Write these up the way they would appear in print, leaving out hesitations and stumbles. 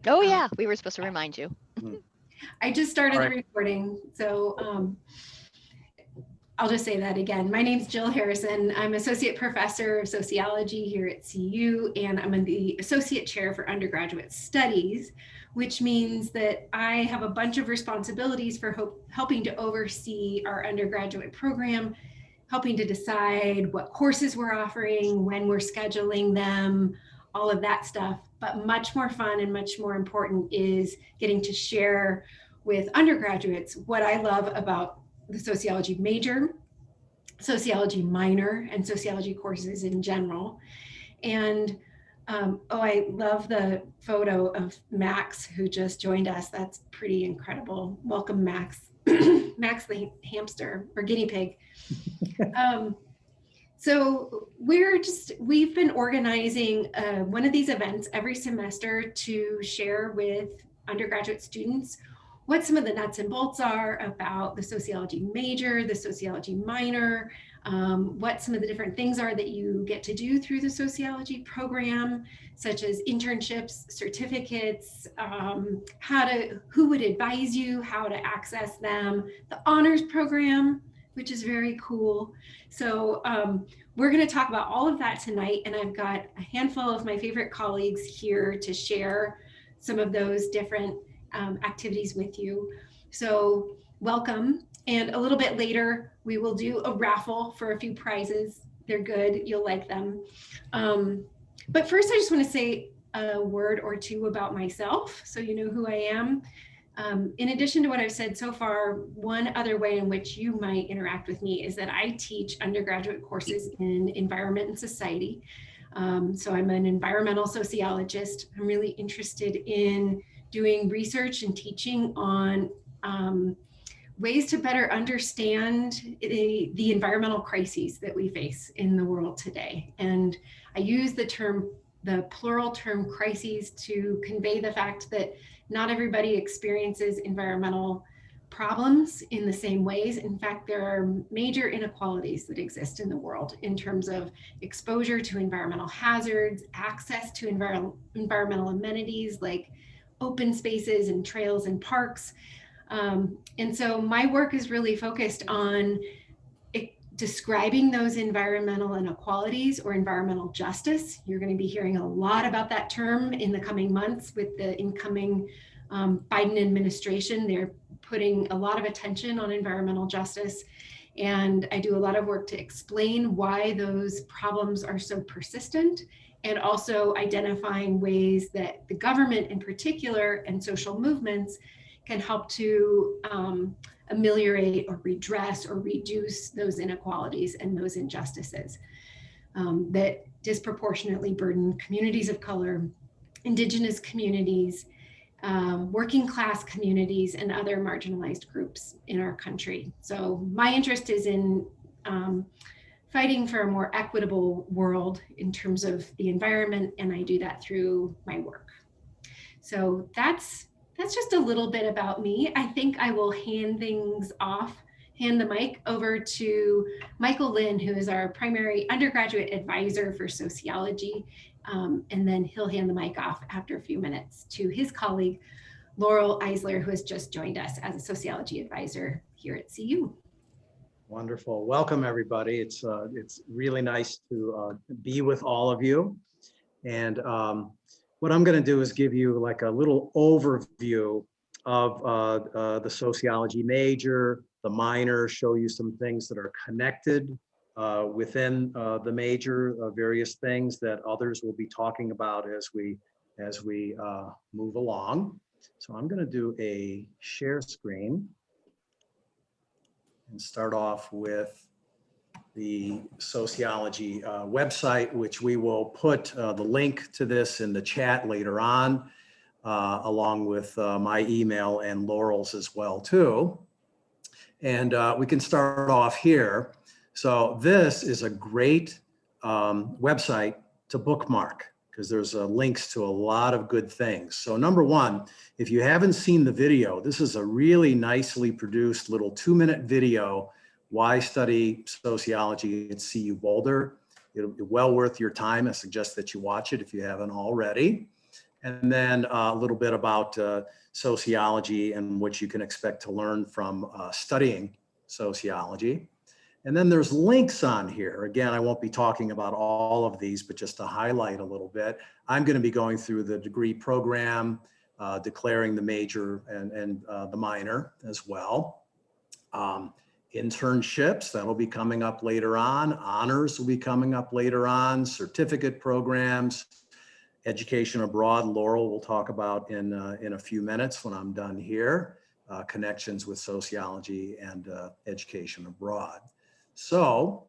Oh yeah, we were supposed to remind you. I just started the recording, so I'll just say that again. My name's Jill Harrison. I'm Associate Professor of Sociology here at CU, and I'm in the Associate Chair for Undergraduate Studies, which means that I have a bunch of responsibilities for helping to oversee our undergraduate program, helping to decide what courses we're offering, when we're scheduling them, all of that stuff. But much more fun and much more important is getting to share with undergraduates what I love about the sociology major, sociology minor, and sociology courses in general. And oh, I love the photo of Max who just joined us. That's pretty incredible. Welcome, Max. Max the hamster or guinea pig. So we've been organizing one of these events every semester to share with undergraduate students what some of the nuts and bolts are about the sociology major, the sociology minor, what some of the different things are that you get to do through the sociology program, such as internships, certificates, who would advise you, how to access them, the honors program, which is very cool. So we're going to talk about all of that tonight, and I've got a handful of my favorite colleagues here to share some of those different activities with you. So welcome. And a little bit later, we will do a raffle for a few prizes. They're good. You'll like them. But first, I just want to say a word or two about myself so you know who I am. In addition to what I've said so far, one other way in which you might interact with me is that I teach undergraduate courses in environment and society. So I'm an environmental sociologist. I'm really interested in doing research and teaching on ways to better understand the environmental crises that we face in the world today. And I use the plural term crises to convey the fact that not everybody experiences environmental problems in the same ways. In fact, there are major inequalities that exist in the world in terms of exposure to environmental hazards, access to environmental amenities like open spaces and trails and parks. And so my work is really focused on describing those environmental inequalities or environmental justice. You're going to be hearing a lot about that term in the coming months with the incoming Biden administration. They're putting a lot of attention on environmental justice. And I do a lot of work to explain why those problems are so persistent, and also identifying ways that the government in particular and social movements can help to ameliorate or redress or reduce those inequalities and those injustices that disproportionately burden communities of color, indigenous communities, working class communities, and other marginalized groups in our country. So my interest is in fighting for a more equitable world in terms of the environment, and I do that through my work. So that's just a little bit about me. I think I will hand the mic over to Michael Lynn, who is our primary undergraduate advisor for sociology. And then he'll hand the mic off after a few minutes to his colleague, Laurel Eisler, who has just joined us as a sociology advisor here at CU. Wonderful. Welcome, everybody. It's really nice to be with all of you. And what I'm going to do is give you like a little overview of the sociology major, the minor, show you some things that are connected within the major, various things that others will be talking about as we move along. So I'm going to do a share screen and start off with the sociology website, which we will put the link to this in the chat later on, along with my email and Laurel's as well too. And we can start off here. So this is a great website to bookmark because there's links to a lot of good things. So number one, if you haven't seen the video, this is a really nicely produced little 2-minute video. Why study sociology at CU Boulder? It'll be well worth your time. I suggest that you watch it if you haven't already. And then a little bit about sociology and what you can expect to learn from studying sociology. And then there's links on here. Again, I won't be talking about all of these, but just to highlight a little bit, I'm going to be going through the degree program, declaring the major and the minor as well. Internships, that'll be coming up later on. Honors will be coming up later on. Certificate programs, education abroad, Laurel will talk about in a few minutes when I'm done here. Connections with sociology and education abroad. So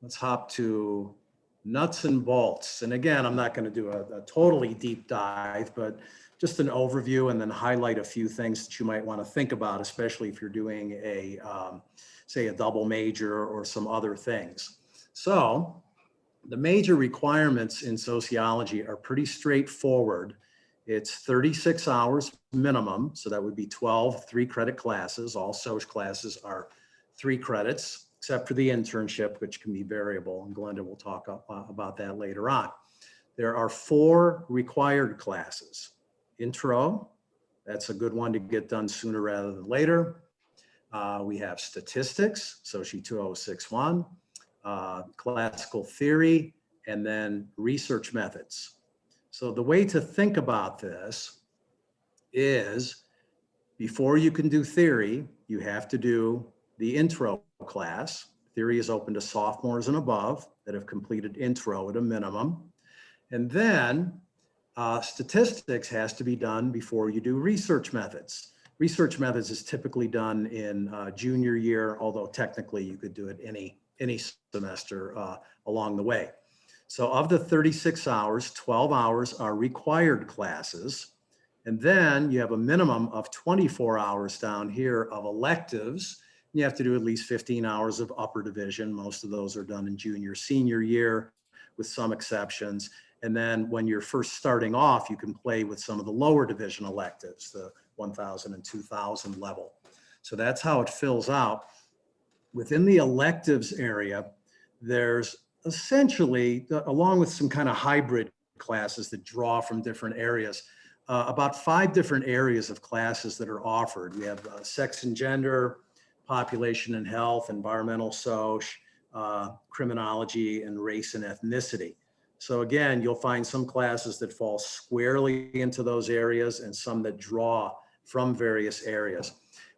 let's hop to nuts and bolts. And again, I'm not going to do a totally deep dive, but just an overview and then highlight a few things that you might want to think about, especially if you're doing a, say, a double major or some other things. So the major requirements in sociology are pretty straightforward. It's 36 hours minimum, so that would be 12 3-credit classes. All Soc classes are 3 credits, except for the internship, which can be variable, and Glenda will talk about that later on. There are 4 required classes. Intro, that's a good one to get done sooner rather than later. We have statistics, SOCY 2061, classical theory, and then research methods. So the way to think about this is before you can do theory, you have to do the intro class. Theory is open to sophomores and above that have completed intro at a minimum. And then statistics has to be done before you do research methods. Research methods is typically done in junior year, although technically you could do it any semester along the way. So of the 36 hours, 12 hours are required classes. And then you have a minimum of 24 hours down here of electives. You have to do at least 15 hours of upper division. Most of those are done in junior, senior year with some exceptions. And then when you're first starting off, you can play with some of the lower division electives, the 1,000 and 2,000 level. So that's how it fills out. Within the electives area, there's essentially, along with some kind of hybrid classes that draw from different areas, about 5 different areas of classes that are offered. We have sex and gender, population and health, environmental soc, criminology, and race and ethnicity. So again, you'll find some classes that fall squarely into those areas and some that draw from various areas.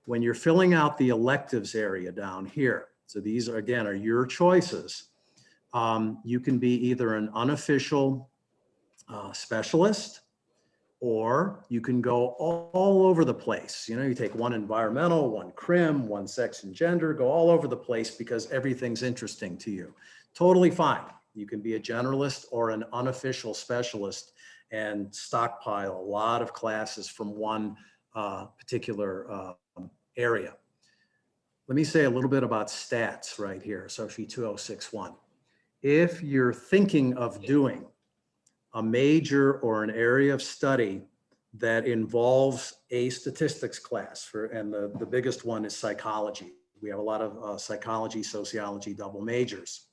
When you're filling out the electives area down here, so these are, again, are your choices. You can be either an unofficial specialist, or you can go all over the place. You know, you take one environmental, one crim, one sex and gender, go all over the place because everything's interesting to you. Totally fine. You can be a generalist or an unofficial specialist and stockpile a lot of classes from one particular area. Let me say a little bit about stats right here, SOCY 2061. If you're thinking of doing a major or an area of study that involves a statistics class, and the biggest one is psychology. We have a lot of psychology, sociology double majors.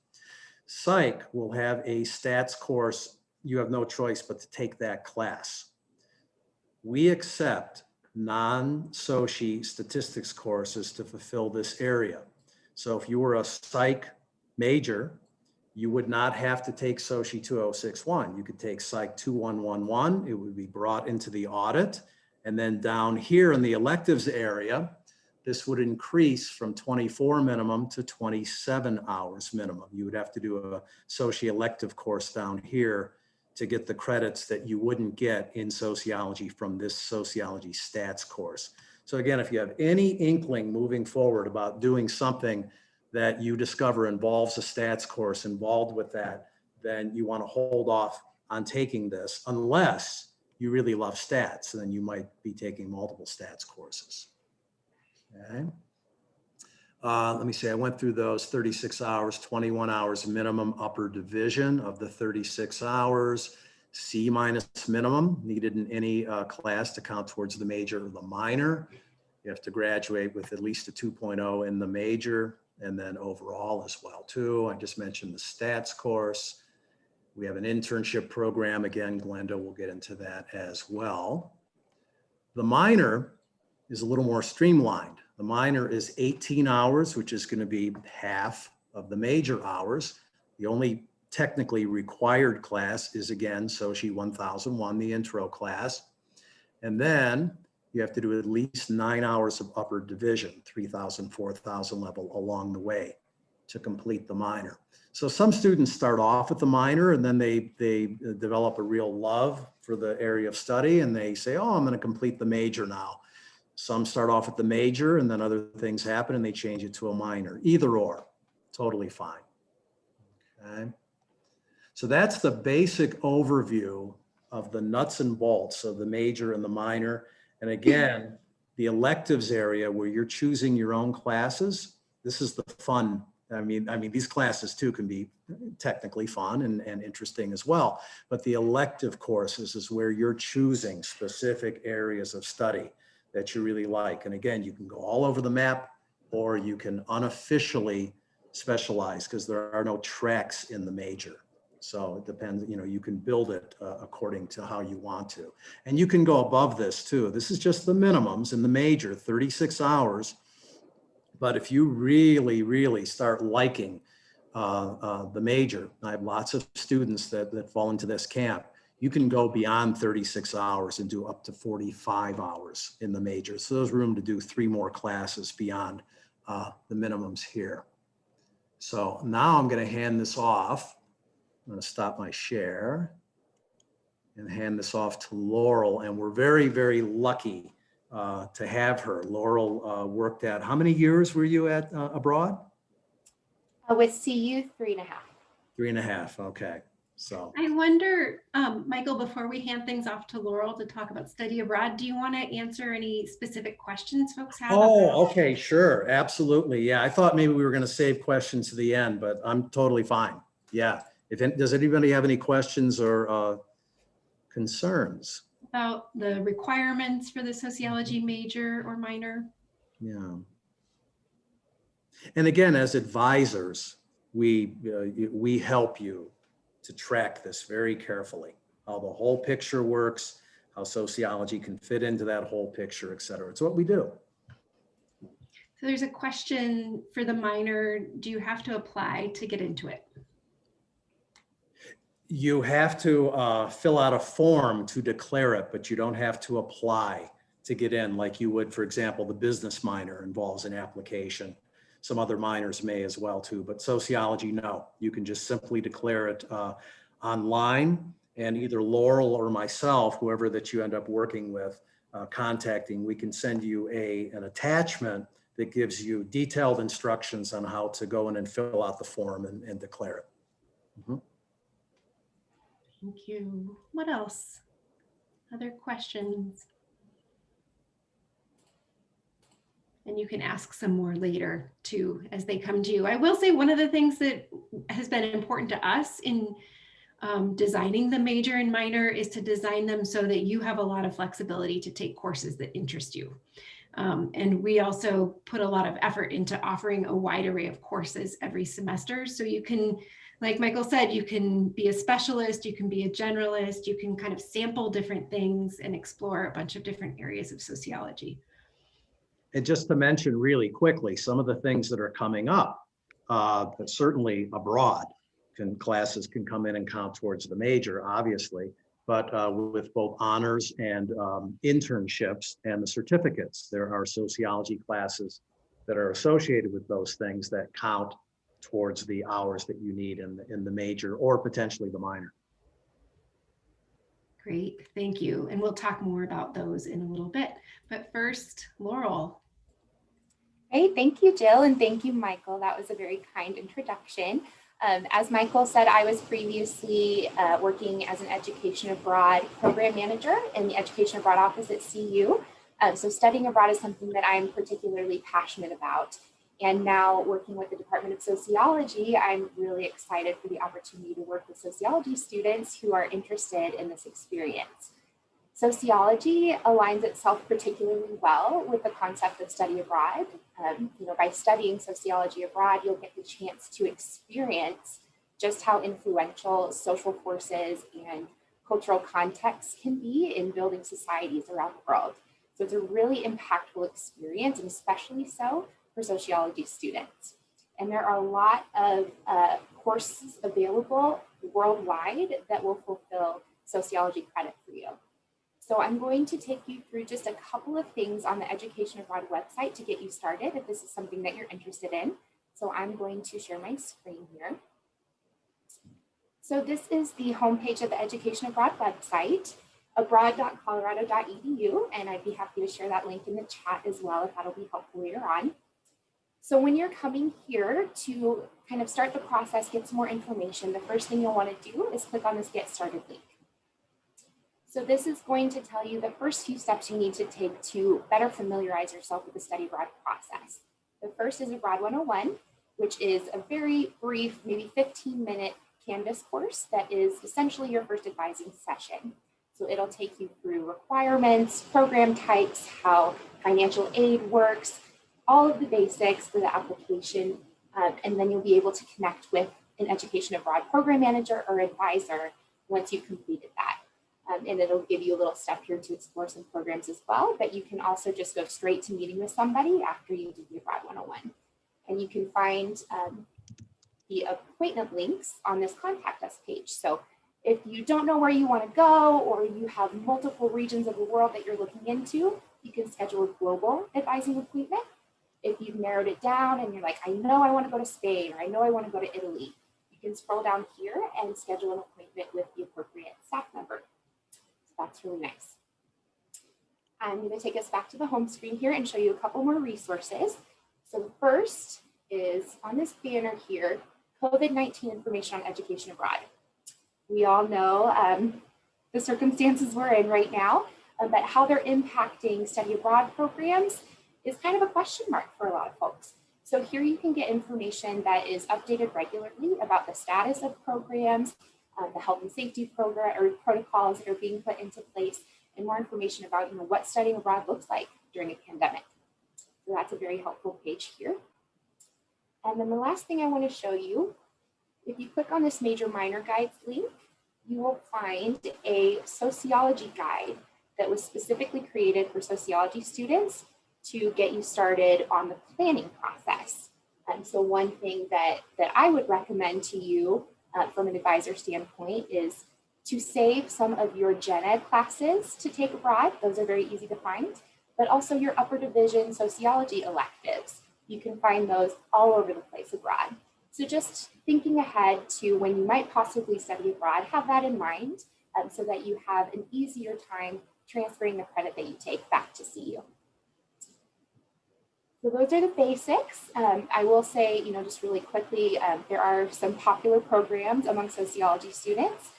Psych will have a stats course. You have no choice but to take that class. We accept non-SOCY statistics courses to fulfill this area. So if you were a psych major, you would not have to take SOCY 2061. You could take Psych 2111. It would be brought into the audit. And then down here in the electives area, this would increase from 24 minimum to 27 hours minimum. You would have to do a SOCY elective course down here to get the credits that you wouldn't get in sociology from this sociology stats course. So again, if you have any inkling moving forward about doing something that you discover involves a stats course involved with that, then you want to hold off on taking this unless you really love stats, and then you might be taking multiple stats courses. Okay. Let me see, I went through those 36 hours, 21 hours minimum upper division of the 36 hours, C- minimum needed in any class to count towards the major or the minor. You have to graduate with at least a 2.0 in the major and then overall as well too. I just mentioned the stats course. We have an internship program. Again, Glenda will get into that as well. The minor is a little more streamlined. The minor is 18 hours, which is going to be half of the major hours. The only technically required class is, again, SOCY 1001, the intro class. And then you have to do at least 9 hours of upper division, 3,000, 4,000 level along the way to complete the minor. So some students start off at the minor and then they develop a real love for the area of study and they say, oh, I'm going to complete the major now. Some start off at the major and then other things happen and they change it to a minor. Either or, totally fine. Okay. So that's the basic overview of the nuts and bolts of the major and the minor. And again, the electives area where you're choosing your own classes, this is the fun. I mean, these classes too can be technically fun and interesting as well. But the elective courses is where you're choosing specific areas of study that you really like. And again, you can go all over the map or you can unofficially specialize because there are no tracks in the major. So it depends, you can build it according to how you want to. And you can go above this too. This is just the minimums in the major, 36 hours. But if you really, really start liking the major, I have lots of students that fall into this camp. You can go beyond 36 hours and do up to 45 hours in the major. So there's room to do 3 more classes beyond the minimums here. So now I'm going to hand this off. I'm going to stop my share and hand this off to Laurel. And we're very, very lucky to have her. Laurel worked at, how many years were you at abroad? With CU, 3.5. 3.5, okay. So I wonder, Michael, before we hand things off to Laurel to talk about study abroad, do you want to answer any specific questions folks have? oh, okay, sure, absolutely. Yeah, I thought maybe we were going to save questions to the end, but I'm totally fine. Yeah. Does anybody have any questions or concerns? About the requirements for the sociology major or minor? Yeah. And again, as advisors, we help you to track this very carefully, how the whole picture works, how sociology can fit into that whole picture, et cetera. It's what we do. So there's a question for the minor. Do you have to apply to get into it? You have to fill out a form to declare it, but you don't have to apply to get in like you would, for example, the business minor involves an application. Some other minors may as well too, but sociology, no. You can just simply declare it online and either Laurel or myself, whoever that you end up working with, contacting, we can send you an attachment that gives you detailed instructions on how to go in and fill out the form and declare it. Mm-hmm. Thank you. What else? Other questions? And you can ask some more later too, as they come to you. I will say one of the things that has been important to us in designing the major and minor is to design them so that you have a lot of flexibility to take courses that interest you. And we also put a lot of effort into offering a wide array of courses every semester. So you can, like Michael said, you can be a specialist, you can be a generalist, you can kind of sample different things and explore a bunch of different areas of sociology. And just to mention really quickly, some of the things that are coming up, but certainly abroad, classes can come in and count towards the major, obviously, but with both honors and internships and the certificates, there are sociology classes that are associated with those things that count towards the hours that you need in the major or potentially the minor. Great, thank you. And we'll talk more about those in a little bit. But first, Laurel. Hey, thank you, Jill, and thank you, Michael. That was a very kind introduction. As Michael said, I was previously working as an education abroad program manager in the education abroad office at CU. So studying abroad is something that I'm particularly passionate about. And now working with the Department of Sociology, I'm really excited for the opportunity to work with sociology students who are interested in this experience. Sociology aligns itself particularly well with the concept of study abroad. By studying sociology abroad, you'll get the chance to experience just how influential social forces and cultural contexts can be in building societies around the world. So it's a really impactful experience, and especially so for sociology students. And there are a lot of courses available worldwide that will fulfill sociology credit for you. So I'm going to take you through just a couple of things on the Education Abroad website to get you started if this is something that you're interested in. So I'm going to share my screen here. So this is the homepage of the Education Abroad website, abroad.colorado.edu, and I'd be happy to share that link in the chat as well if that'll be helpful later on. So when you're coming here to kind of start the process, get some more information, the first thing you'll want to do is click on this Get Started link. So this is going to tell you the first few steps you need to take to better familiarize yourself with the study abroad process. The first is Abroad 101, which is a very brief, maybe 15-minute Canvas course that is essentially your first advising session. So it'll take you through requirements, program types, how financial aid works, all of the basics for the application, and then you'll be able to connect with an Education Abroad program manager or advisor once you've completed that. And it'll give you a little step here to explore some programs as well, but you can also just go straight to meeting with somebody after you do the Abroad 101. And you can find the appointment links on this Contact Us page. So if you don't know where you want to go, or you have multiple regions of the world that you're looking into, you can schedule a global advising appointment. If you've narrowed it down and you're like, I know I want to go to Spain, or I know I want to go to Italy, you can scroll down here and schedule an appointment with the appropriate staff member. So that's really nice. I'm going to take us back to the home screen here and show you a couple more resources. So the first is on this banner here, COVID-19 information on education abroad. We all know the circumstances we're in right now, but how they're impacting study abroad programs is kind of a question mark for a lot of folks. So here you can get information that is updated regularly about the status of programs, the health and safety program or protocols that are being put into place, and more information about what studying abroad looks like during a pandemic. So that's a very helpful page here. And then the last thing I want to show you, if you click on this major minor guides link, you will find a sociology guide that was specifically created for sociology students to get you started on the planning process. And so one thing that I would recommend to you from an advisor standpoint is to save some of your gen ed classes to take abroad. Those are very easy to find, but also your upper division sociology electives. You can find those all over the place abroad. So just thinking ahead to when you might possibly study abroad, have that in mind so that you have an easier time transferring the credit that you take back to CU. So those are the basics. I will say, just really quickly, there are some popular programs among sociology students.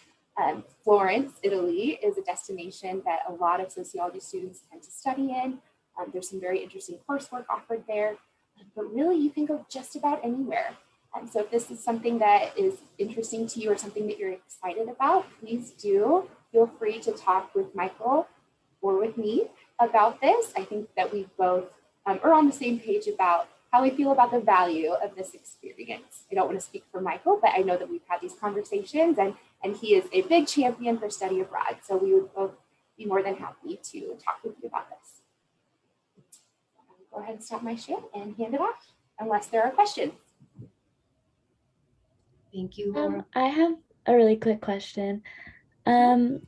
Florence, Italy is a destination that a lot of sociology students tend to study in. There's some very interesting coursework offered there, but really you can go just about anywhere. So if this is something that is interesting to you or something that you're excited about, please do feel free to talk with Michael or with me about this. I think that we both are on the same page about how we feel about the value of this experience. I don't want to speak for Michael, but I know that we've had these conversations and he is a big champion for study abroad. So we would both be more than happy to talk with you about this. I'll go ahead and stop my share and hand it off unless there are questions. Thank you, Laura. I have a really quick question. So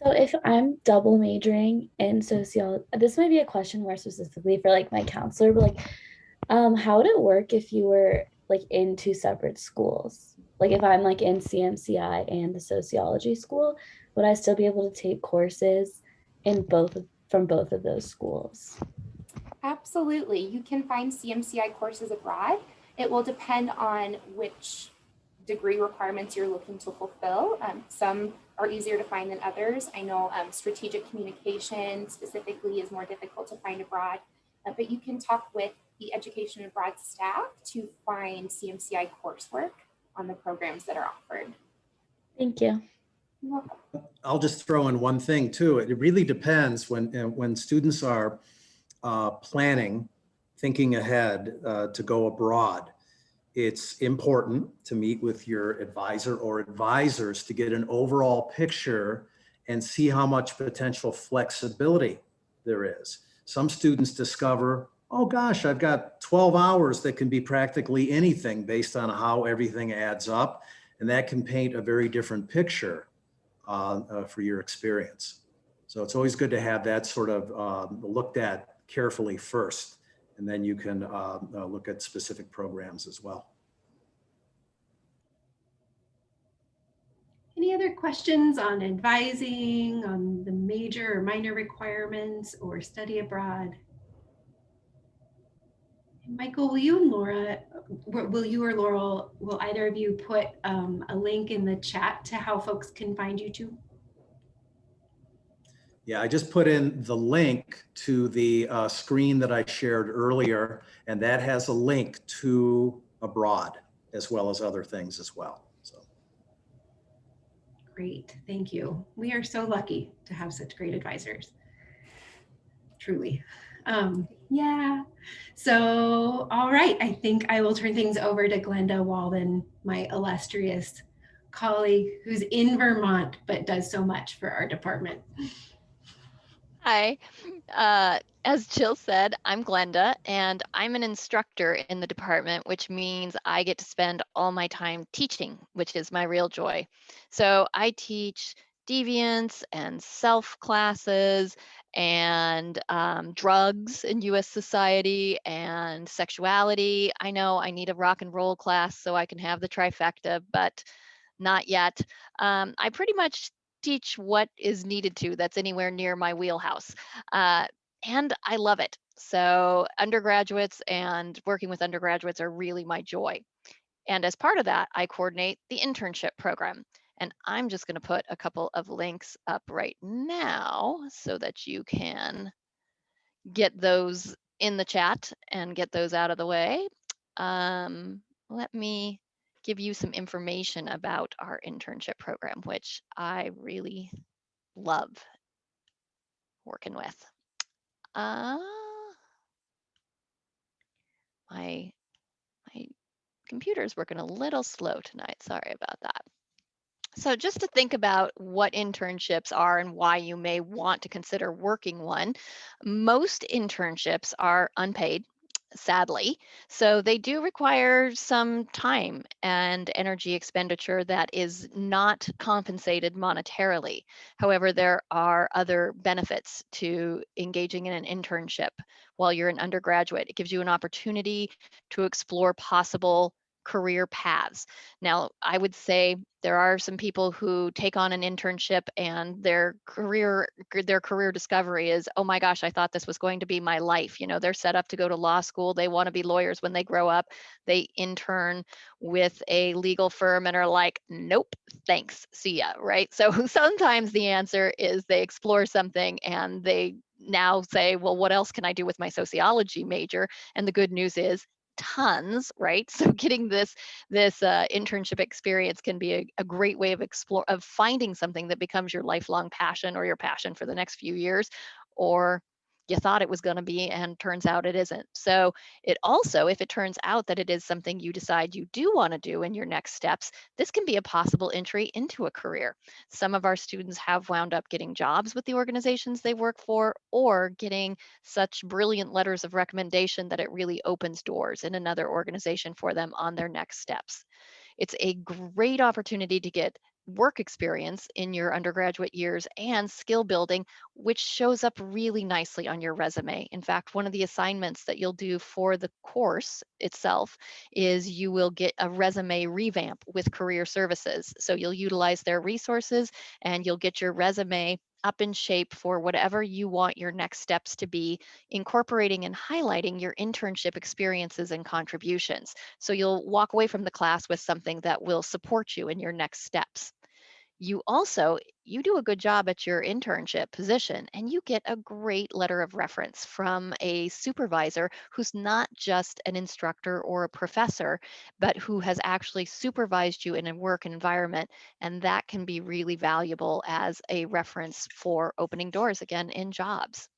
if I'm double majoring in sociology, this might be a question more specifically for like my counselor, but how would it work if you were like in two separate schools? Like if I'm like in CMCI and the sociology school, would I still be able to take courses in from both of those schools? Absolutely. You can find CMCI courses abroad. It will depend on which degree requirements you're looking to fulfill. Some are easier to find than others. I know strategic communication specifically is more difficult to find abroad, but you can talk with the Education Abroad staff to find CMCI coursework on the programs that are offered. Thank you. You're welcome. I'll just throw in one thing too. It really depends when students are planning, thinking ahead to go abroad. it's important to meet with your advisor or advisors to get an overall picture and see how much potential flexibility there is. Some students discover, oh gosh, I've got 12 hours that can be practically anything based on how everything adds up. And that can paint a very different picture for your experience. So it's always good to have that sort of looked at carefully first, and then you can look at specific programs as well. Any other questions on advising, on the major or minor requirements or study abroad? Michael, will you and Laura, will you or Laurel, will either of you put a link in the chat to how folks can find you too? Yeah, I just put in the link to the screen that I shared earlier, and that has a link to abroad as well as other things as well. So. Great, thank you. We are so lucky to have such great advisors, truly. Yeah, so all right, I think I will turn things over to Glenda Walden, my illustrious colleague who's in Vermont but does so much for our department. Hi. As Jill said, I'm Glenda, and I'm an instructor in the department, which means I get to spend all my time teaching, which is my real joy. So I teach deviance and self classes and drugs in US society and sexuality. I know I need a rock and roll class so I can have the trifecta, but not yet. I pretty much teach what is needed to that's anywhere near my wheelhouse. And I love it. So undergraduates and working with undergraduates are really my joy. And as part of that, I coordinate the internship program. And I'm just going to put a couple of links up right now so that you can get those in the chat and get those out of the way. Let me give you some information about our internship program, which I really love working with. My computer's working a little slow tonight. Sorry about that. So just to think about what internships are and why you may want to consider working one, most internships are unpaid, sadly. So they do require some time and energy expenditure that is not compensated monetarily. However, there are other benefits to engaging in an internship while you're an undergraduate. It gives you an opportunity to explore possible career paths. Now, I would say there are some people who take on an internship and their career discovery is, oh my gosh, I thought this was going to be my life. You know, they're set up to go to law school. They want to be lawyers when they grow up. They intern with a legal firm and are like, nope, thanks, see ya, right? So sometimes the answer is they explore something and they now say, well, what else can I do with my sociology major? And the good news is tons, right? So getting this internship experience can be a great way of finding something that becomes your lifelong passion or your passion for the next few years, or you thought it was going to be and turns out it isn't. So it also, if it turns out that it is something you decide you do want to do in your next steps, this can be a possible entry into a career. Some of our students have wound up getting jobs with the organizations they work for, or getting such brilliant letters of recommendation that it really opens doors in another organization for them on their next steps. It's a great opportunity to get work experience in your undergraduate years and skill building, which shows up really nicely on your resume. In fact, one of the assignments that you'll do for the course itself is you will get a resume revamp with career services. So you'll utilize their resources and you'll get your resume up in shape for whatever you want your next steps to be, incorporating and highlighting your internship experiences and contributions. So you'll walk away from the class with something that will support you in your next steps. You do a good job at your internship position and you get a great letter of reference from a supervisor who's not just an instructor or a professor, but who has actually supervised you in a work environment. And that can be really valuable as a reference for opening doors again in jobs.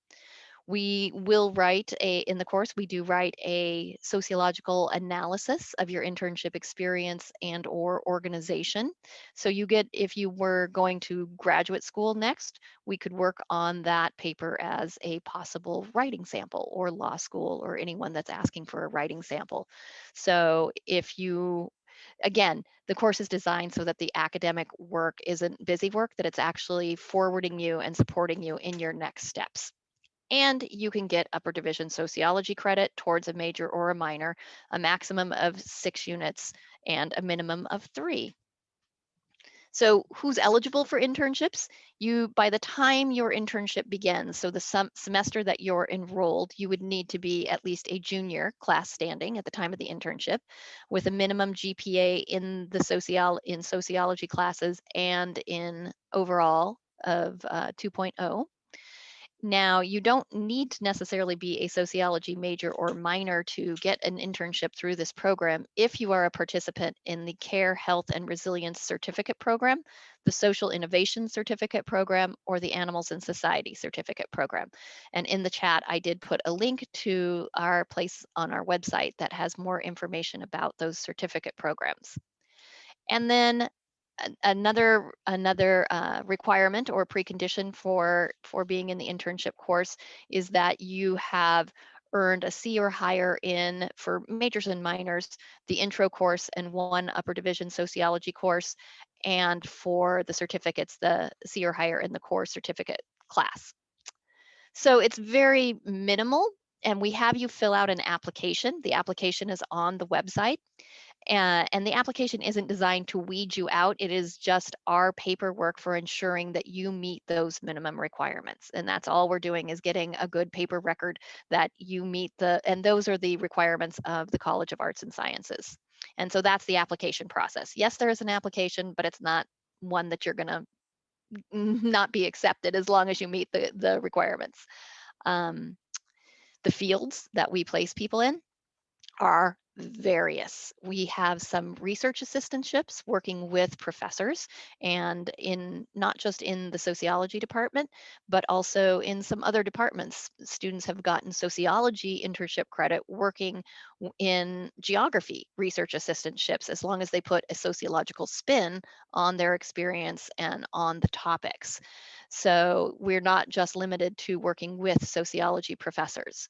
We will write in the course, we do write a sociological analysis of your internship experience and or organization. So you get, if you were going to graduate school next, we could work on that paper as a possible writing sample, or law school, or anyone that's asking for a writing sample. So if you, again, the course is designed so that the academic work isn't busy work, that it's actually forwarding you and supporting you in your next steps. And you can get upper division sociology credit towards a major or a minor, a maximum of 6 units and a minimum of 3. So who's eligible for internships? You, by the time your internship begins, so the semester that you're enrolled, you would need to be at least a junior class standing at the time of the internship, with a minimum GPA in the sociology classes and in overall of 2.0. Now, you don't need to necessarily be a sociology major or minor to get an internship through this program if you are a participant in the Care, Health, and Resilience Certificate Program, the Social Innovation Certificate Program, or the Animals and Society Certificate Program. And in the chat, I did put a link to our place on our website that has more information about those certificate programs. And then another requirement or precondition for being in the internship course is that you have earned a C or higher in, for majors and minors, the intro course and 1 upper division sociology course, and for the certificates, the C or higher in the core certificate class. So it's very minimal, and we have you fill out an application. The application is on the website. And the application isn't designed to weed you out. It is just our paperwork for ensuring that you meet those minimum requirements. And that's all we're doing, is getting a good paper record that you meet and those are the requirements of the College of Arts and Sciences. And so that's the application process. Yes, there is an application, but it's not one that you're gonna not be accepted as long as you meet the requirements. The fields that we place people in are various. We have some research assistantships working with professors, and in not just in the sociology department, but also in some other departments. Students have gotten sociology internship credit working in geography research assistantships, as long as they put a sociological spin on their experience and on the topics. So we're not just limited to working with sociology professors.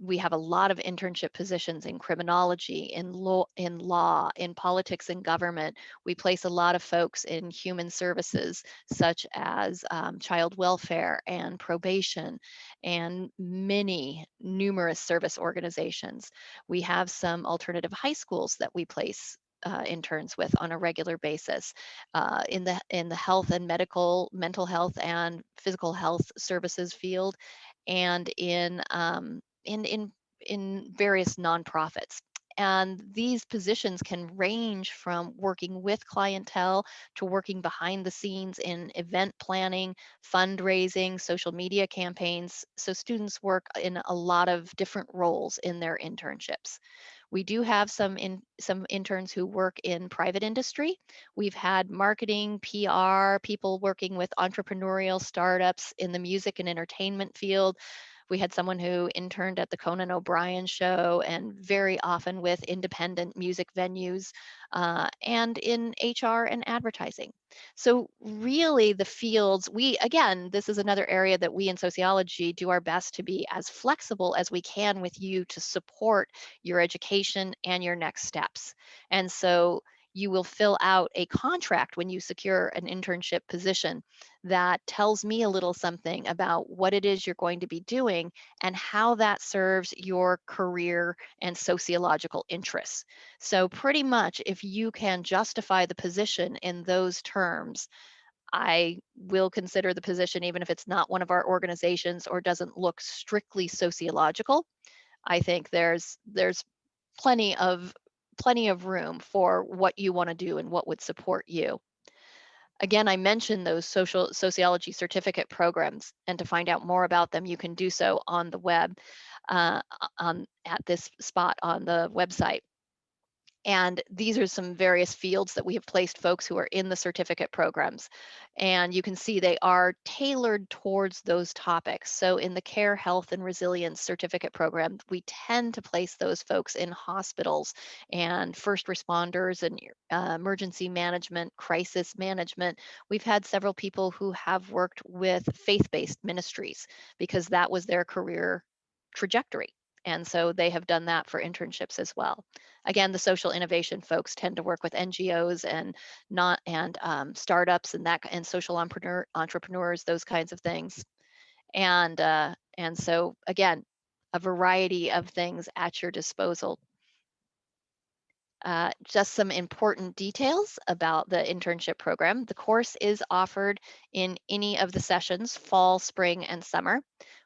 We have a lot of internship positions in criminology, in law, in politics and government. We place a lot of folks in human services, such as child welfare and probation, and numerous service organizations. We have some alternative high schools that we place interns with on a regular basis, in the health and mental health and physical health services field, and in various nonprofits. And these positions can range from working with clientele to working behind the scenes in event planning, fundraising, social media campaigns. So students work in a lot of different roles in their internships. We do have some interns who work in private industry. We've had marketing, PR, people working with entrepreneurial startups in the music and entertainment field. We had someone who interned at the Conan O'Brien show, and very often with independent music venues, and in HR and advertising. So really the fields, again, this is another area that we in sociology do our best to be as flexible as we can with you to support your education and your next steps. And so you will fill out a contract when you secure an internship position that tells me a little something about what it is you're going to be doing and how that serves your career and sociological interests. So pretty much, if you can justify the position in those terms, I will consider the position, even if it's not one of our organizations or doesn't look strictly sociological. I think there's plenty of room for what you want to do and what would support you. Again, I mentioned those sociology certificate programs, and to find out more about them, you can do so on the web, at this spot on the website. And these are some various fields that we have placed folks who are in the certificate programs. And you can see they are tailored towards those topics. So in the Care, Health, and Resilience certificate program, we tend to place those folks in hospitals and first responders and emergency management, crisis management. We've had several people who have worked with faith-based ministries because that was their career trajectory. And so they have done that for internships as well. Again, the social innovation folks tend to work with NGOs and startups and social entrepreneurs, those kinds of things. And so again, a variety of things at your disposal. Just some important details about the internship program. The course is offered in any of the sessions, fall, spring, and summer.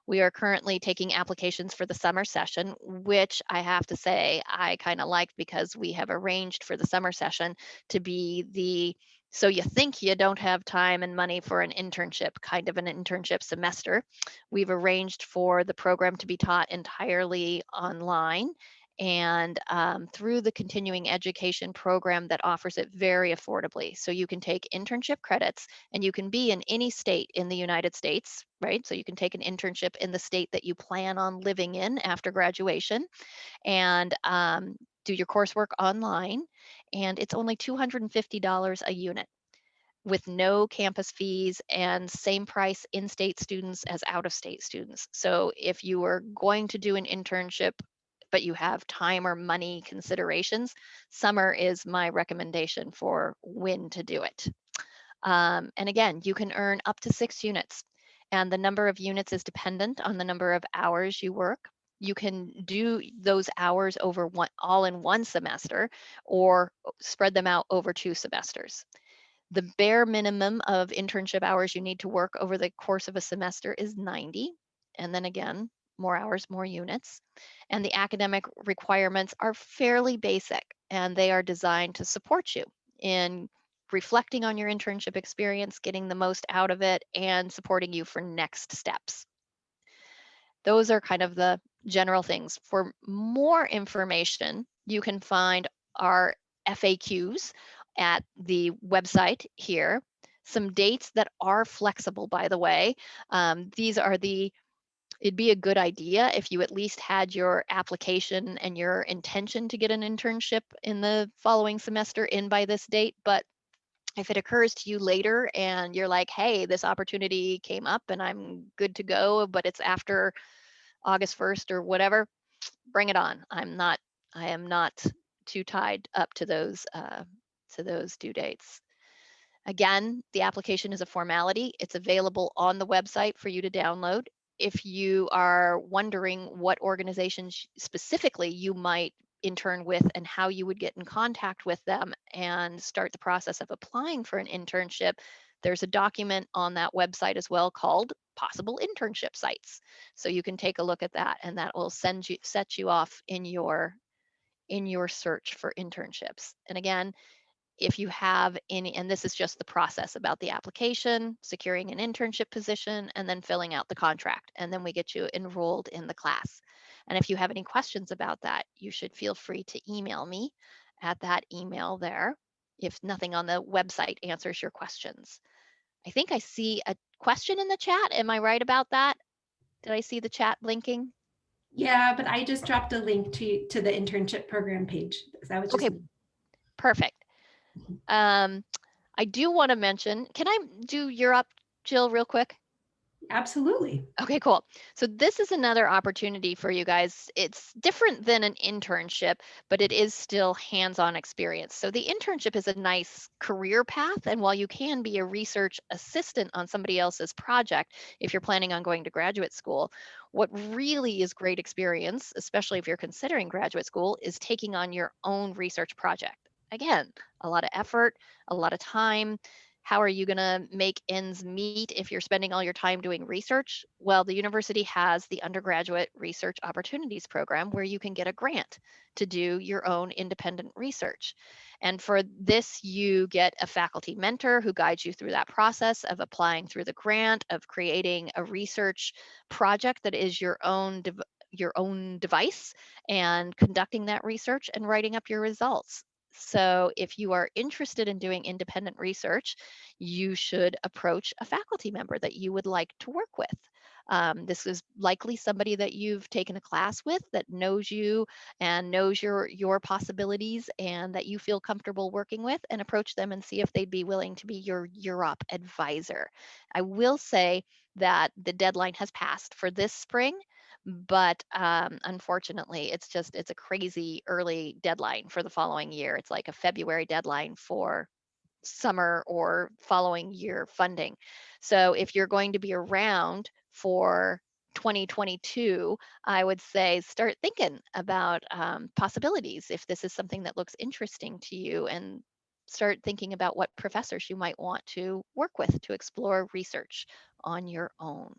We are currently taking applications for the summer session, which I have to say I kind of liked because we have arranged for the summer session to be so you think you don't have time and money for an internship, kind of an internship semester. We've arranged for the program to be taught entirely online and through the continuing education program that offers it very affordably. So you can take internship credits and you can be in any state in the United States, right? So you can take an internship in the state that you plan on living in after graduation and do your coursework online. And it's only $250 a unit with no campus fees and same price in-state students as out-of-state students. So if you are going to do an internship but you have time or money considerations, summer is my recommendation for when to do it. And again, you can earn up to 6 units, and the number of units is dependent on the number of hours you work. You can do those hours over all in one semester or spread them out over 2 semesters. The bare minimum of internship hours you need to work over the course of a semester is 90. And then again, more hours, more units. And the academic requirements are fairly basic and they are designed to support you in reflecting on your internship experience, getting the most out of it, and supporting you for next steps. Those are kind of the general things. For more information, you can find our FAQs at the website here. Some dates that are flexible, by the way. It'd be a good idea if you at least had your application and your intention to get an internship in the following semester in by this date. But if it occurs to you later and you're like, hey, this opportunity came up and I'm good to go, but it's after August 1st or whatever, bring it on. I am not too tied up to those due dates. Again, the application is a formality. It's available on the website for you to download. If you are wondering what organizations specifically you might intern with and how you would get in contact with them and start the process of applying for an internship, there's a document on that website as well called possible internship sites. So you can take a look at that and that will set you off in your search for internships. And again, if you have any, and this is just the process about the application, securing an internship position, and then filling out the contract. And then we get you enrolled in the class. And if you have any questions about that, you should feel free to email me at that email there if nothing on the website answers your questions. I think I see a question in the chat. Am I right about that? Did I see the chat blinking? Yeah, but I just dropped a link to the internship program page. That was just okay, perfect. I do want to mention, can I do Europe, Jill, real quick? Absolutely. Okay, cool. So this is another opportunity for you guys. It's different than an internship, but it is still hands-on experience. So the internship is a nice career path. And while you can be a research assistant on somebody else's project, if you're planning on going to graduate school, what really is great experience, especially if you're considering graduate school, is taking on your own research project. Again, a lot of effort, a lot of time. How are you going to make ends meet if you're spending all your time doing research? Well, the university has the Undergraduate Research Opportunities Program where you can get a grant to do your own independent research. And for this, you get a faculty mentor who guides you through that process of applying through the grant, of creating a research project that is your own device and conducting that research and writing up your results. So if you are interested in doing independent research, you should approach a faculty member that you would like to work with. This is likely somebody that you've taken a class with that knows you and knows your possibilities and that you feel comfortable working with, and approach them and see if they'd be willing to be your Europe advisor. I will say that the deadline has passed for this spring, but unfortunately it's a crazy early deadline for the following year. It's like a February deadline for summer or following year funding. So if you're going to be around for 2022, I would say start thinking about possibilities if this is something that looks interesting to you, and start thinking about what professors you might want to work with to explore research on your own.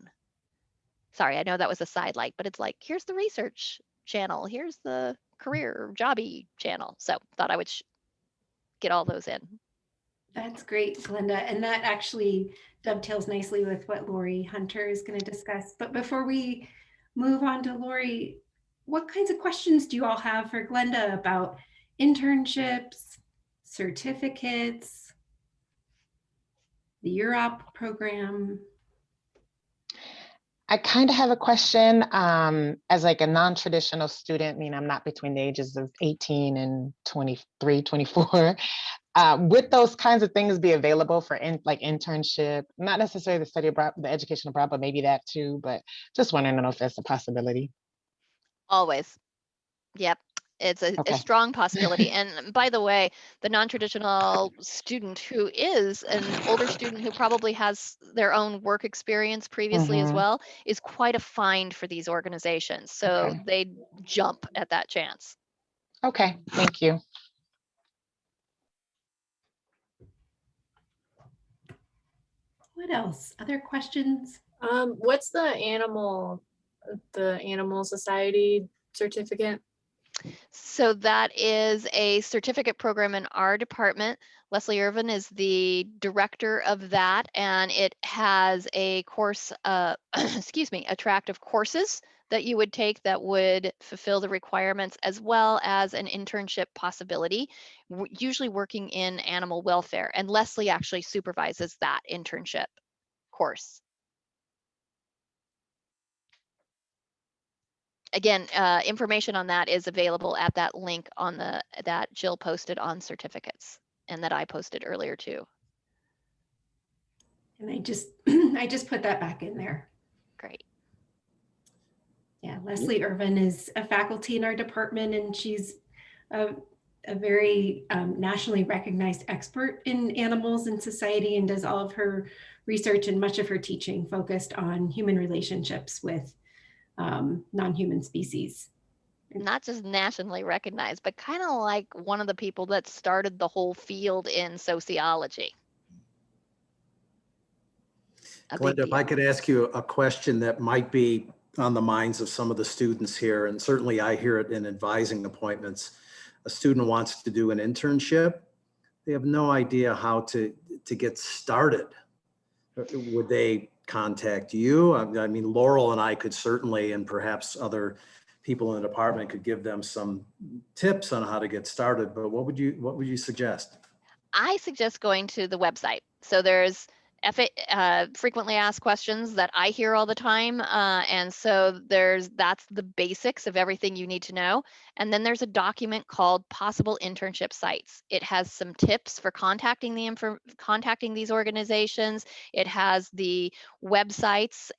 Sorry, I know that was a sidelight, but it's like, here's the research channel, here's the career jobby channel. So thought I would get all those in. That's great, Glenda. And that actually dovetails nicely with what Lori Hunter is going to discuss. But before we move on to Lori, what kinds of questions do you all have for Glenda about internships, certificates, the Europe program? I kind of have a question as like a non-traditional student. I mean, I'm not between the ages of 18 and 23, 24. Would those kinds of things be available for like internship? Not necessarily the study abroad, the education abroad, but maybe that too. But just wondering if that's a possibility. Always. Yep. It's a Okay. strong possibility. And by the way, the non-traditional student who is an older student who probably has their own work experience previously as well is quite a find for these organizations. So Okay. they jump at that chance. Okay, thank you. What else? Other questions? What's the animal society certificate? So that is a certificate program in our department. Leslie Irvin is the director of that, and it has a course, excuse me, a tract of courses that you would take that would fulfill the requirements, as well as an internship possibility, usually working in animal welfare. And Leslie actually supervises that internship course. Again, information on that is available at that link on that Jill posted on certificates, and that I posted earlier too. And I just put that back in there. Great. Yeah, Leslie Irvin is a faculty in our department, and she's a very nationally recognized expert in animals and society, and does all of her research and much of her teaching focused on human relationships with non-human species. Not just nationally recognized, but kind of like one of the people that started the whole field in sociology. Glenda, if I could ask you a question that might be on the minds of some of the students here, and certainly I hear it in advising appointments. A student wants to do an internship. They have no idea how to get started. Would they contact you? I mean, Laurel and I could certainly, and perhaps other people in the department could give them some tips on how to get started, but what would you suggest? I suggest going to the website. So there's frequently asked questions that I hear all the time. And so that's the basics of everything you need to know. And then there's a document called Possible Internship Sites. It has some tips for contacting these organizations. It has the websites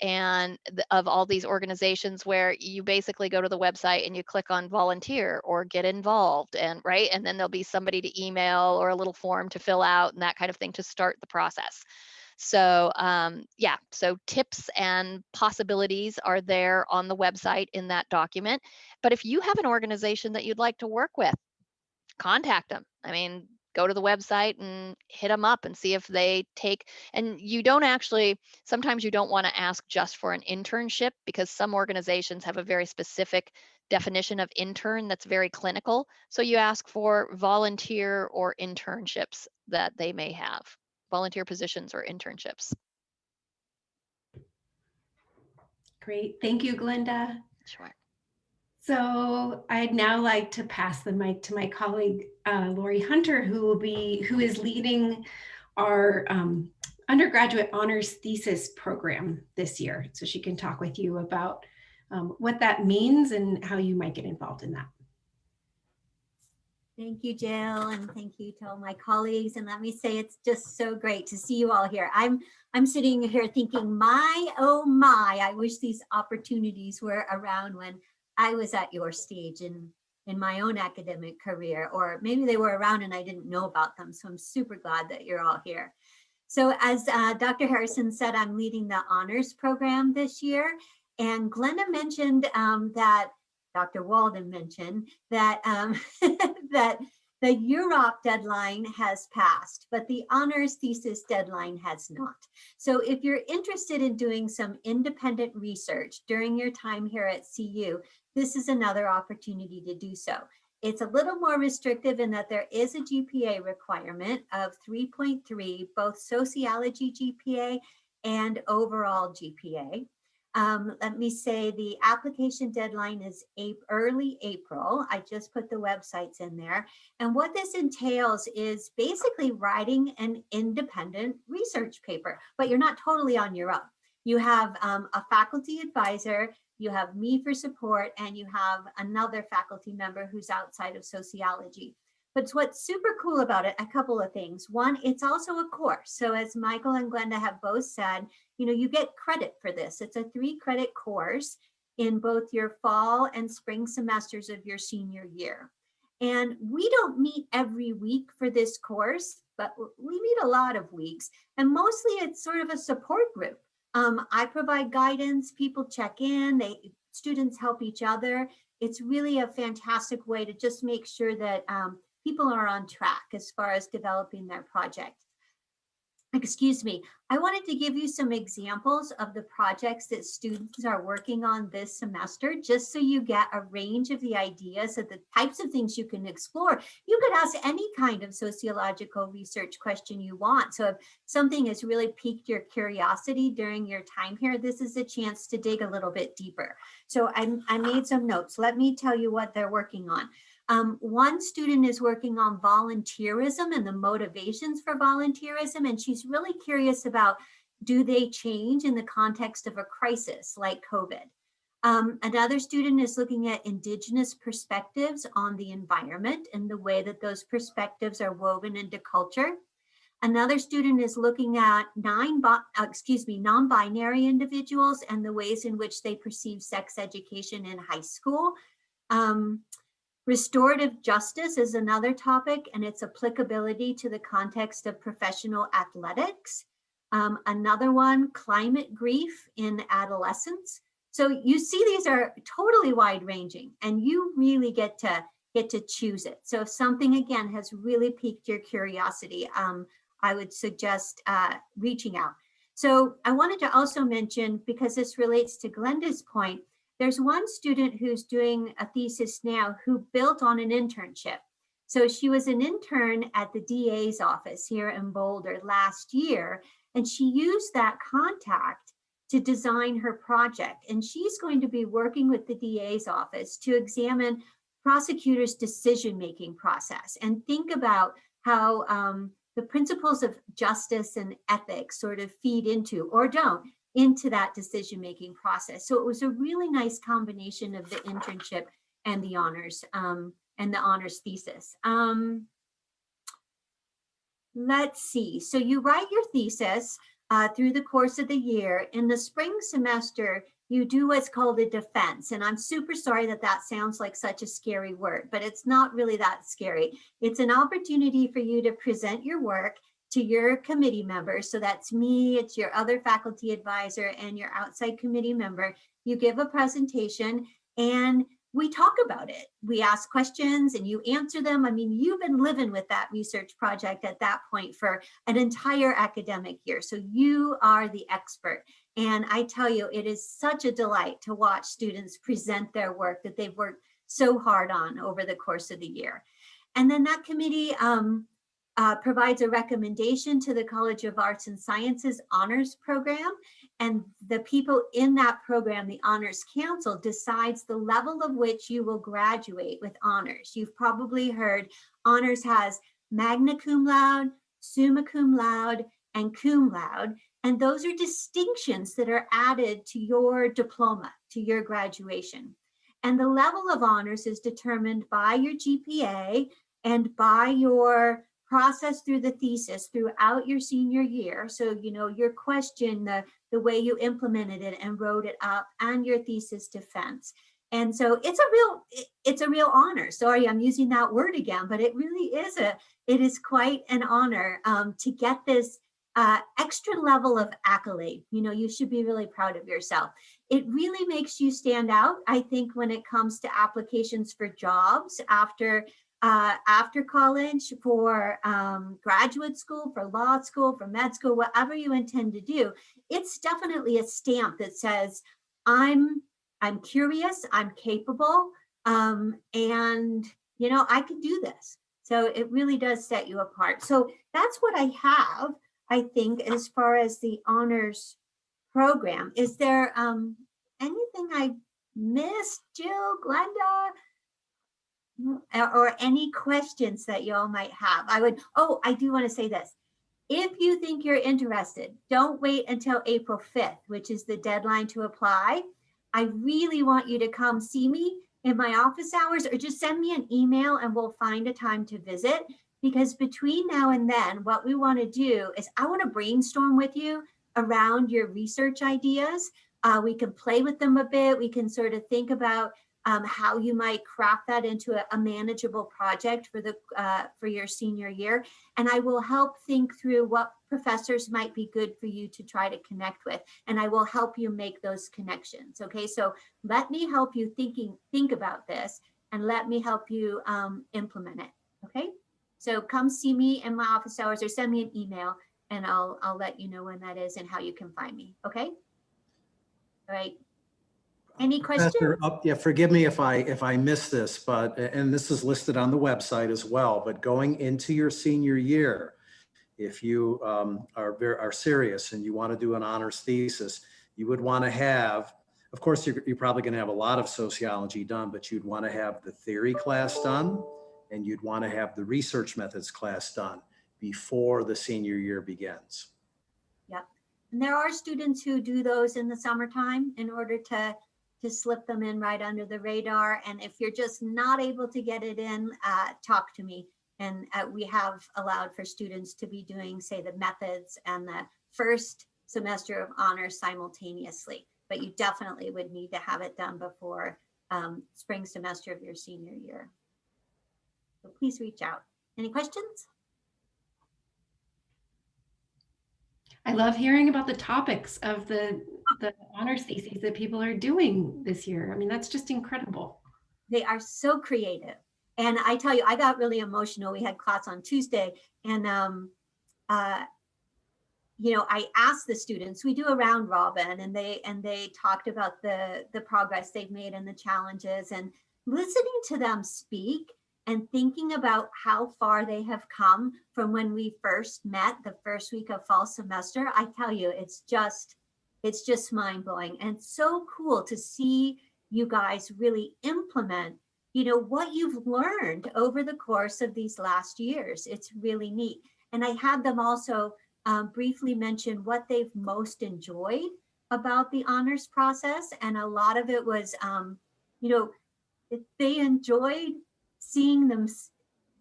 of all these organizations, where you basically go to the website and you click on volunteer or get involved, and then there'll be somebody to email or a little form to fill out and that kind of thing to start the process. So yeah, so tips and possibilities are there on the website in that document. But if you have an organization that you'd like to work with, contact them. I mean, go to the website and hit them up and see if they take, and sometimes you don't want to ask just for an internship, because some organizations have a very specific definition of intern that's very clinical. So you ask for volunteer or internships that they may have. Volunteer positions or internships. Great, thank you, Glenda. Sure. So I'd now like to pass the mic to my colleague, Lori Hunter, who is leading our undergraduate honors thesis program this year. So she can talk with you about what that means and how you might get involved in that. Thank you, Jill, and thank you to all my colleagues. And let me say, it's just so great to see you all here. I'm sitting here thinking, my, oh my, I wish these opportunities were around when I was at your stage in my own academic career, or maybe they were around and I didn't know about them. So I'm super glad that you're all here. So as Dr. Harrison said, I'm leading the honors program this year. And Glenda mentioned that Dr. Walden mentioned that that the UROP deadline has passed, but the honors thesis deadline has not. So if you're interested in doing some independent research during your time here at CU, this is another opportunity to do so. It's a little more restrictive in that there is a GPA requirement of 3.3, both sociology GPA and overall GPA. Let me say the application deadline is early April. I just put the websites in there. And what this entails is basically writing an independent research paper, but you're not totally on your own. You have a faculty advisor, you have me for support, and you have another faculty member who's outside of sociology. But what's super cool about it, a couple of things. One, it's also a course. So as Michael and Glenda have both said, you get credit for this. It's a 3-credit course in both your fall and spring semesters of your senior year. And we don't meet every week for this course, but we meet a lot of weeks. And mostly it's sort of a support group. I provide guidance, people check in, students help each other. It's really a fantastic way to just make sure that people are on track as far as developing their project. Excuse me, I wanted to give you some examples of the projects that students are working on this semester, just so you get a range of the ideas of the types of things you can explore. You could ask any kind of sociological research question you want. So if something has really piqued your curiosity during your time here, this is a chance to dig a little bit deeper. So I made some notes. Let me tell you what they're working on. One student is working on volunteerism and the motivations for volunteerism, and she's really curious about, do they change in the context of a crisis like COVID? Another student is looking at Indigenous perspectives on the environment and the way that those perspectives are woven into culture. Another student is looking at non-binary individuals and the ways in which they perceive sex education in high school. Restorative justice is another topic, and its applicability to the context of professional athletics. Another one, climate grief in adolescence. So you see, these are totally wide ranging, and you really get to choose it. So if something, again, has really piqued your curiosity, I would suggest reaching out. So I wanted to also mention, because this relates to Glenda's point, there's one student who's doing a thesis now who built on an internship. So she was an intern at the DA's office here in Boulder last year, and she used that contact to design her project. And she's going to be working with the DA's office to examine prosecutors' decision-making process and think about how the principles of justice and ethics sort of feed into, or don't, into that decision-making process. So it was a really nice combination of the internship and the honors thesis. Let's see, so you write your thesis through the course of the year. In the spring semester, you do what's called a defense. And I'm super sorry that that sounds like such a scary word, but it's not really that scary. It's an opportunity for you to present your work to your committee members. So that's me, it's your other faculty advisor and your outside committee member. You give a presentation and we talk about it. We ask questions and you answer them. I mean, you've been living with that research project at that point for an entire academic year. So you are the expert. And I tell you, it is such a delight to watch students present their work that they've worked so hard on over the course of the year. And then that committee provides a recommendation to the College of Arts and Sciences Honors Program. And the people in that program, the Honors Council, decides the level of which you will graduate with honors. You've probably heard Honors has magna cum laude, summa cum laude, and cum laude. And those are distinctions that are added to your diploma, to your graduation. And the level of honors is determined by your GPA and by your process through the thesis throughout your senior year. So, you know, your question, the way you implemented it and wrote it up, and your thesis defense. And so it's a real honor. Sorry, I'm using that word again, but it really is it is quite an honor to get this extra level of accolade. You know, you should be really proud of yourself. It really makes you stand out, I think, when it comes to applications for jobs after college, for graduate school, for law school, for med school, whatever you intend to do. It's definitely a stamp that says, I'm curious, I'm capable, and you know, I can do this. So it really does set you apart. So that's what I have, I think, as far as the honors program. Is there anything I missed, Jill, Glenda, or any questions that y'all might have? I do want to say this. If you think you're interested, don't wait until April 5th, which is the deadline to apply. I really want you to come see me in my office hours, or just send me an email and we'll find a time to visit. Because between now and then, what we want to do is I want to brainstorm with you around your research ideas. We can play with them a bit. We can sort of think about how you might craft that into a manageable project for your senior year. And I will help think through what professors might be good for you to try to connect with. And I will help you make those connections. Okay, so let me help you think about this, and let me help you implement it. Okay, so come see me in my office hours, or send me an email, and I'll let you know when that is and how you can find me. Okay, all right. Any questions? Yeah, forgive me if I missed this, but, and this is listed on the website as well, but going into your senior year, if you are serious and you want to do an honors thesis, you would want to have, of course, you're probably going to have a lot of sociology done, but you'd want to have the theory class done, and you'd want to have the research methods class done before the senior year begins. Yep. And there are students who do those in the summertime in order to slip them in right under the radar. And if you're just not able to get it in, talk to me. And we have allowed for students to be doing, say, the methods and the first semester of honors simultaneously. But you definitely would need to have it done before spring semester of your senior year. So please reach out. Any questions? I love hearing about the topics of the honors theses that people are doing this year. I mean, that's just incredible. They are so creative. And I tell you, I got really emotional. We had class on Tuesday, and you know, I asked the students, we do a round robin, and they talked about the progress they've made and the challenges, and listening to them speak and thinking about how far they have come from when we first met the first week of fall semester. I tell you, it's just mind-blowing, and so cool to see you guys really implement, you know, what you've learned over the course of these last years. It's really neat. And I had them also briefly mention what they've most enjoyed about the honors process. And a lot of it was, you know, they enjoyed seeing them,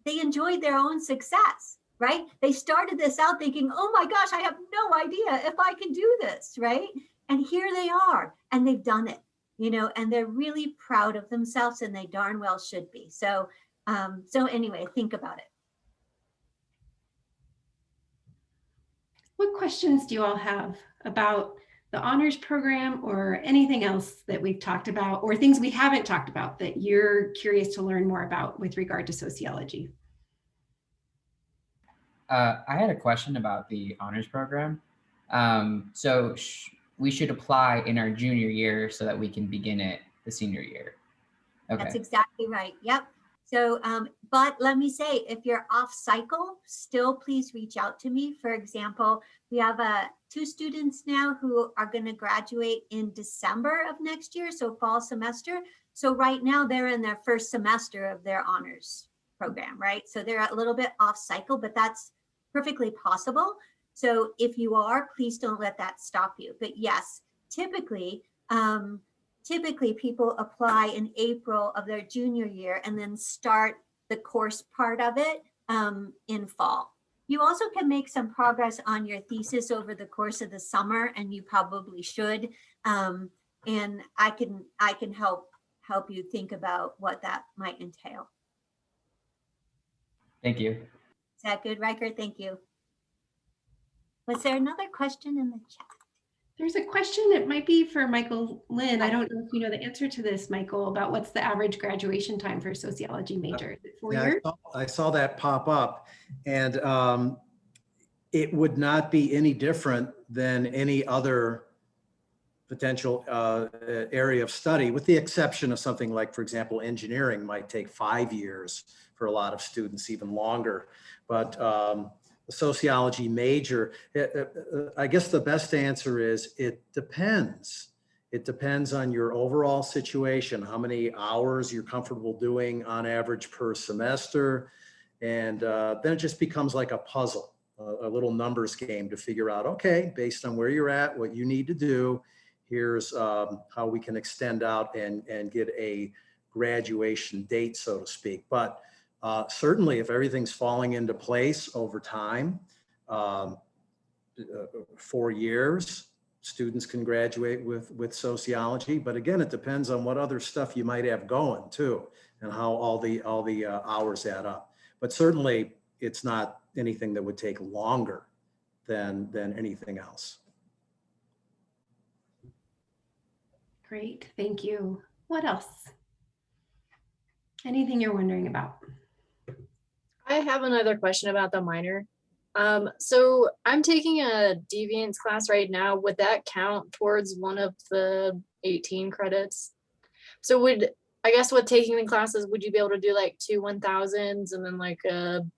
they enjoyed their own success, right? They started this out thinking, oh my gosh, I have no idea if I can do this, right? And here they are, and they've done it, you know, and they're really proud of themselves, and they darn well should be. So, so anyway, think about it. What questions do you all have about the honors program, or anything else that we've talked about, or things we haven't talked about that you're curious to learn more about with regard to sociology? I had a question about the honors program. So we should apply in our junior year so that we can begin it the senior year. Okay. That's exactly right. Yep. So, but let me say, if you're off cycle, still please reach out to me. For example, we have 2 students now who are going to graduate in December of next year, so fall semester. So right now they're in their first semester of their honors program, right? So they're a little bit off cycle, but that's perfectly possible. So if you are, please don't let that stop you. But yes, typically people apply in April of their junior year and then start the course part of it in fall. You also can make some progress on your thesis over the course of the summer, and you probably should. And I can help you think about what that might entail. Thank you. Is that good, Riker? Thank you. Was there another question in the chat? There's a question that might be for Michael Lynn. I don't know if you know the answer to this, Michael, about what's the average graduation time for a sociology major? Is it 4 years? I saw that pop up, and it would not be any different than any other potential area of study, with the exception of something like, for example, engineering might take 5 years for a lot of students, even longer. But the sociology major, I guess the best answer is it depends. It depends on your overall situation, how many hours you're comfortable doing on average per semester. And then it just becomes like a puzzle, a little numbers game to figure out, okay, based on where you're at, what you need to do, here's how we can extend out and get a graduation date, so to speak. But certainly if everything's falling into place over time, 4 years, students can graduate with sociology. But again, it depends on what other stuff you might have going too, and how all the hours add up. But certainly it's not anything that would take longer than anything else. Great, thank you. What else? Anything you're wondering about? I have another question about the minor. So I'm taking a deviance class right now. Would that count towards one of the 18 credits? So I guess with taking the classes, would you be able to do like 2 1000s and then like 1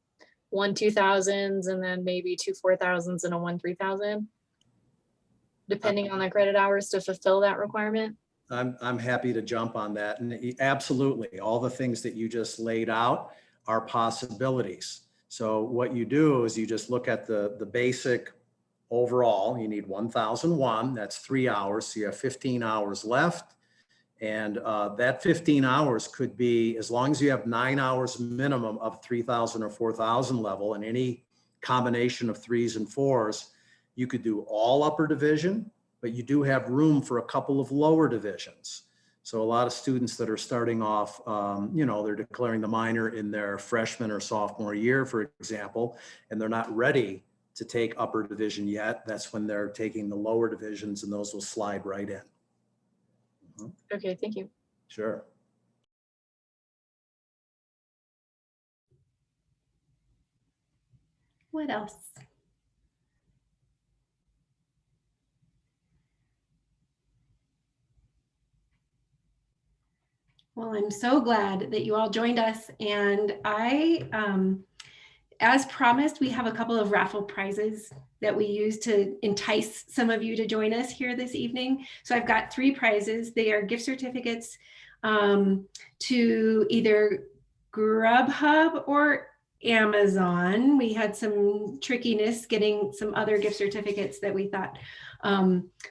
2000s and then maybe 2 4000s and a 1 3000? Depending on the credit hours to fulfill that requirement? I'm happy to jump on that. And absolutely, all the things that you just laid out are possibilities. So what you do is you just look at the basic overall. You need 1001, that's 3 hours. So you have 15 hours left. And that 15 hours could be, as long as you have 9 hours minimum of 3000 or 4000 level, and any combination of 3s and 4s, you could do all upper division, but you do have room for a couple of lower divisions. So a lot of students that are starting off, they're declaring the minor in their freshman or sophomore year, for example, and they're not ready to take upper division yet. That's when they're taking the lower divisions, and those will slide right in. Okay, thank you. Sure. What else? Well, I'm so glad that you all joined us. And as promised, we have a couple of raffle prizes that we use to entice some of you to join us here this evening. So I've got 3 prizes. They are gift certificates to either Grubhub or Amazon. We had some trickiness getting some other gift certificates that we thought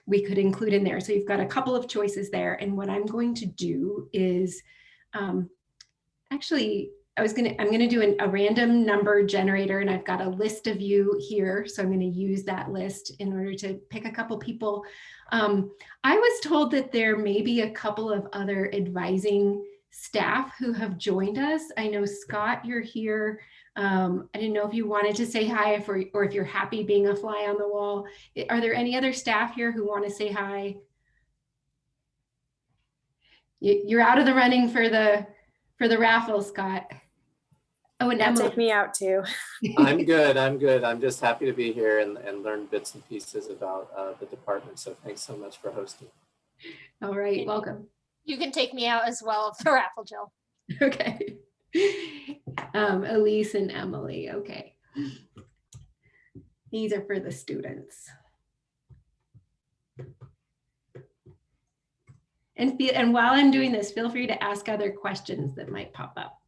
we could include in there. So you've got a couple of choices there. And what I'm going to do is actually, I'm going to do a random number generator, and I've got a list of you here. So I'm going to use that list in order to pick a couple people. I was told that there may be a couple of other advising staff who have joined us. I know, Scott, you're here. I didn't know if you wanted to say hi or if you're happy being a fly on the wall. Are there any other staff here who want to say hi? You're out of the running for the raffle, Scott. Oh, and Emily. Take me out too. I'm good. I'm just happy to be here and learn bits and pieces about the department. So thanks so much for hosting. All right, welcome. You can take me out as well for raffle, Jill. Okay. Elise and Emily. Okay. These are for the students. And while I'm doing this, feel free to ask other questions that might pop up.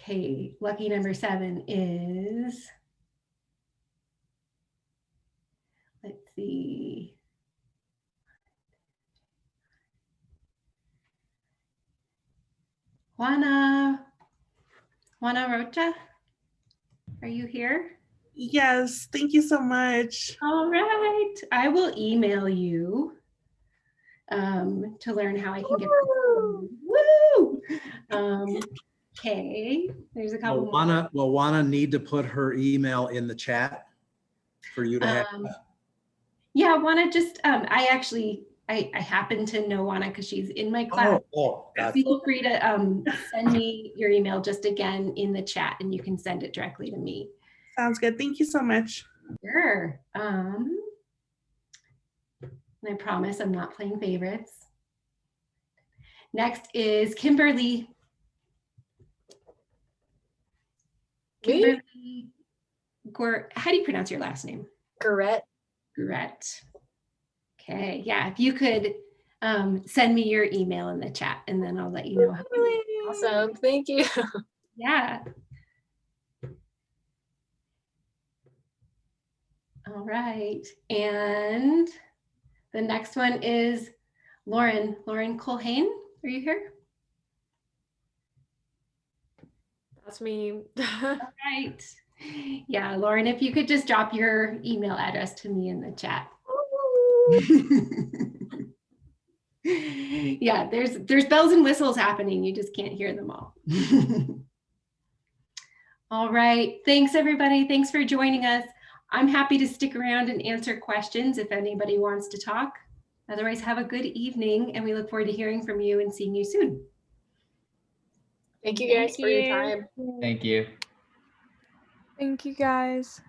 Okay, lucky number 7 is, let's see. Juana Rocha, are you here? Yes, thank you so much. All right, I will email you to learn how I can get this. Woo! Okay, there's a couple more. Will Juana need to put her email in the chat for you to have? Yeah, Juana just, I happen to know Juana because she's in my class. Gotcha. Feel free to send me your email just again in the chat, and you can send it directly to me. Sounds good. Thank you so much. Sure. And I promise I'm not playing favorites. Next is Kimberly. Kimberly, how do you pronounce your last name? Correct. Correct. Okay, yeah, if you could send me your email in the chat, and then I'll let you know. Awesome, thank you. Yeah. All right, and the next one is Lauren Colhane. Are you here? That's me. All right. Yeah, Lauren, if you could just drop your email address to me in the chat. Yeah, there's bells and whistles happening. You just can't hear them all. All right. Thanks, everybody. Thanks for joining us. I'm happy to stick around and answer questions if anybody wants to talk. Otherwise, have a good evening, and we look forward to hearing from you and seeing you soon. Thank you guys for your time. Thank you. Thank you guys.